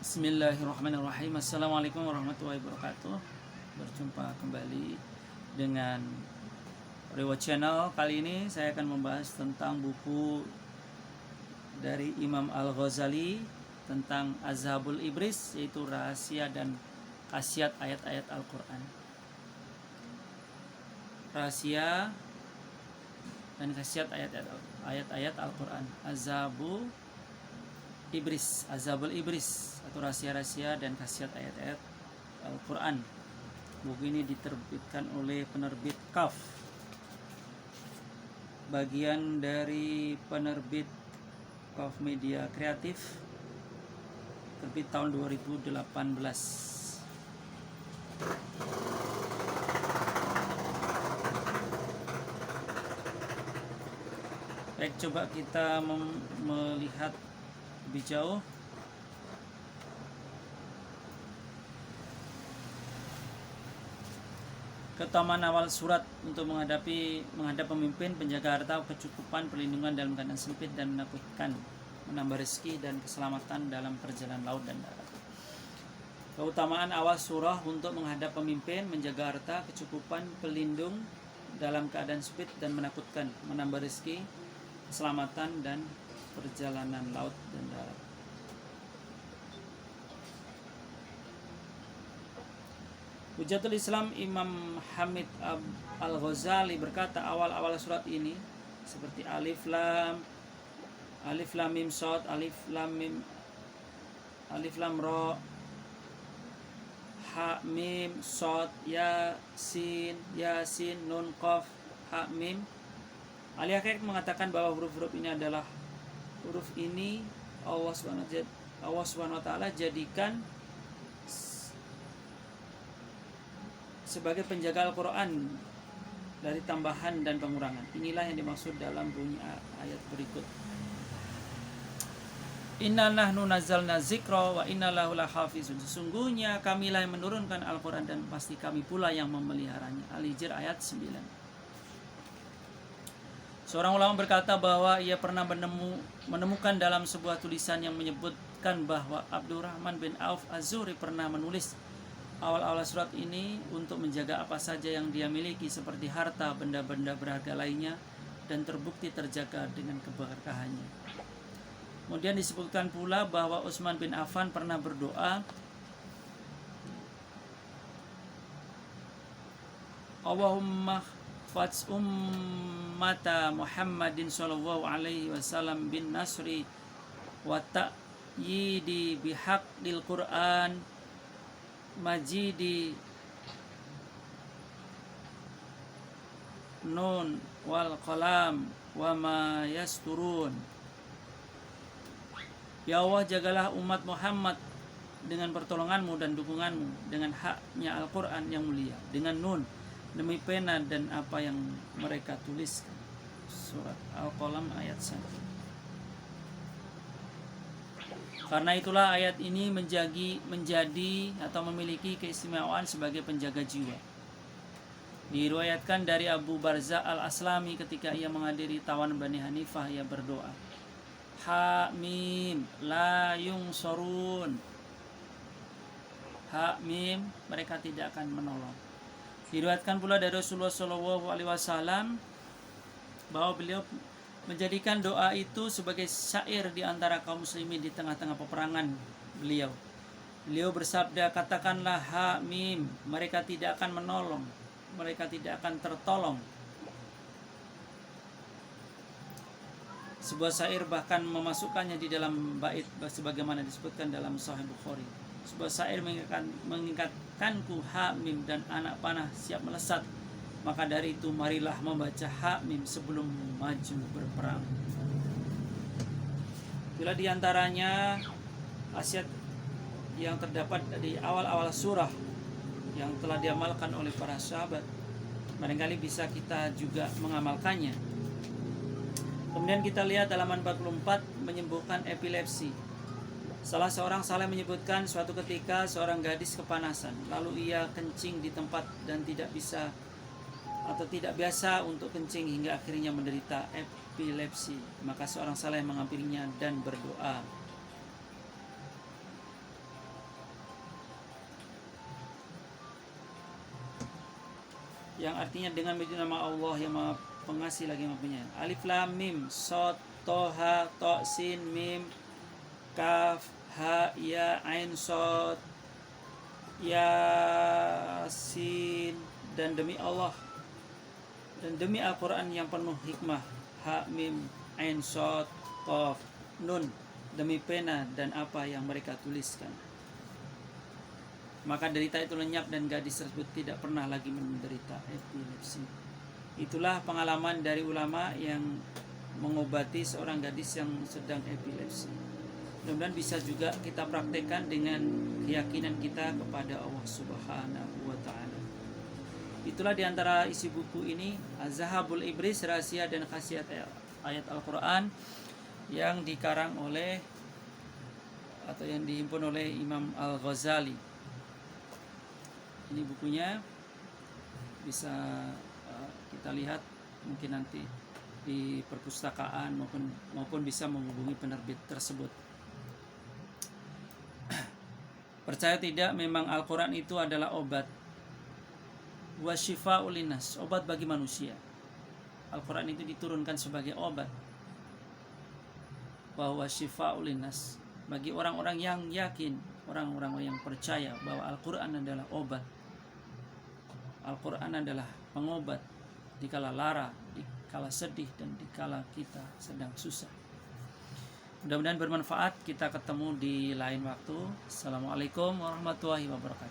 Bismillahirrahmanirrahim. Assalamualaikum warahmatullahi wabarakatuh. Berjumpa kembali dengan Rewa Channel. Kali ini saya akan membahas tentang buku dari Imam Al-Ghazali tentang Azhabul Ibris, yaitu rahasia dan khasiat ayat-ayat Al-Quran. Rahasia dan khasiat ayat-ayat Al-Quran. Azhabul Ibris atau rahasia-rahasia dan khasiat ayat-ayat Al-Quran. Buku ini diterbitkan oleh penerbit Kaf, bagian dari penerbit Kaf Media Kreatif, terbit tahun 2018. Baik, coba kita melihat lebih jauh. Keutamaan awal surat untuk menghadap pemimpin, penjaga harta, kecukupan, perlindungan dalam keadaan sempit dan menakutkan, menambah rezeki dan keselamatan dalam perjalanan laut dan darat. Keutamaan awal surah untuk menghadap pemimpin, menjaga harta, kecukupan, pelindung dalam keadaan sempit dan menakutkan, menambah rezeki, keselamatan dan perjalanan laut dan darat. Hujatul Islam Imam Hamid Al-Ghazali berkata, awal-awal surat ini seperti alif lam mim shad, alif lam ra, ha mim shad, yasin nun qaf ha mim. Ahli hakikat mengatakan bahwa huruf-huruf ini adalah huruf ini Allah SWT jadikan sebagai penjaga Al-Quran dari tambahan dan pengurangan. Inilah yang dimaksud dalam bunyi ayat berikut. Inna nahnu nazzalna dzikra wa inna lahu lahafizun. Sesungguhnya kamilah yang menurunkan Al-Quran dan pasti kami pula yang memeliharanya. Al-Hijr ayat 9. Seorang ulama berkata bahwa ia pernah menemukan dalam sebuah tulisan yang menyebutkan bahwa Abdurrahman bin Auf Az-Zuhri pernah menulis awal-awal surat ini untuk menjaga apa saja yang dia miliki seperti harta, benda-benda berharga lainnya, dan terbukti terjaga dengan keberkahannya. Kemudian disebutkan pula bahwa Utsman bin Affan pernah berdoa, Allahumma fats ummata Muhammadin sallallahu alaihi wasallam bin nasri wa ta'yidi bihaqqil Qur'an majidi nun wal qalam wa ma yasturun. Ya Allah, jagalah umat Muhammad dengan pertolonganmu dan dukunganmu, dengan haknya Al-Quran yang mulia, dengan nun demi pena dan apa yang mereka tuliskan. Surat Al-Qalam ayat 1. Karena itulah ayat ini menjadi atau memiliki keistimewaan sebagai penjaga jiwa. Diriwayatkan dari Abu Barzah Al-Aslami ketika ia menghadiri tawan Bani Hanifah, ia berdoa, ha mim la yungsorun. Ha mim, mereka tidak akan menolong. Diriwayatkan pula dari Rasulullah SAW bahwa beliau menjadikan doa itu sebagai syair di antara kaum muslimin di tengah-tengah peperangan beliau. Beliau bersabda, katakanlah ha mim, mereka tidak akan menolong, mereka tidak akan tertolong. Sebuah syair bahkan memasukkannya di dalam bait sebagaimana disebutkan dalam Sahih Bukhari. Sebuah syair mengingatkanku ha mim dan anak panah siap melesat. Maka dari itu marilah membaca ha mim sebelum maju berperang. Itulah diantaranya khasiat yang terdapat di awal-awal surah yang telah diamalkan oleh para sahabat. Barangkali bisa kita juga mengamalkannya. Kemudian kita lihat halaman 44, menyembuhkan epilepsi. Salah seorang saleh menyebutkan suatu ketika seorang gadis kepanasan, lalu ia kencing di tempat dan tidak biasa untuk kencing hingga akhirnya menderita epilepsi. Maka seorang saleh menghampirinya dan berdoa, yang artinya dengan menyebut nama Allah yang Maha Pengasih lagi Maha Penyayang. Alif Lam Mim, Shad, Toha, To, Sin, Mim, Kaf, Ha, Ya, Ain, Shad, Yasin, dan demi Allah dan demi Al-Quran yang penuh hikmah, Ha, Mim, Ain, Shad, Qaf, Nun, demi pena dan apa yang mereka tuliskan. Maka derita itu lenyap dan gadis tersebut tidak pernah lagi menderita epilepsi. Itulah pengalaman dari ulama yang mengobati seorang gadis yang sedang epilepsi. Mudah-mudahan bisa juga kita praktekkan dengan keyakinan kita kepada Allah Subhanahu wa Ta'ala. Itulah diantara isi buku ini, Az-Zahabul Ibris, Rahasia dan Khasiat Ayat Al-Quran, yang dikarang oleh atau yang dihimpun oleh Imam Al-Ghazali. Ini bukunya, bisa kita lihat mungkin nanti di perpustakaan maupun bisa menghubungi penerbit tersebut. Percaya tidak, memang Al-Quran itu adalah obat, wa syifa'ul linnas, obat bagi manusia. Al-Quran itu diturunkan sebagai obat, bahwa syifa'ul linnas, bagi orang-orang yang yakin, orang-orang yang percaya bahwa Al-Quran adalah obat. Al-Quran adalah pengobat dikala lara, dikala sedih, dan dikala kita sedang susah. Mudah-mudahan bermanfaat. Kita ketemu di lain waktu. Assalamualaikum warahmatullahi wabarakatuh.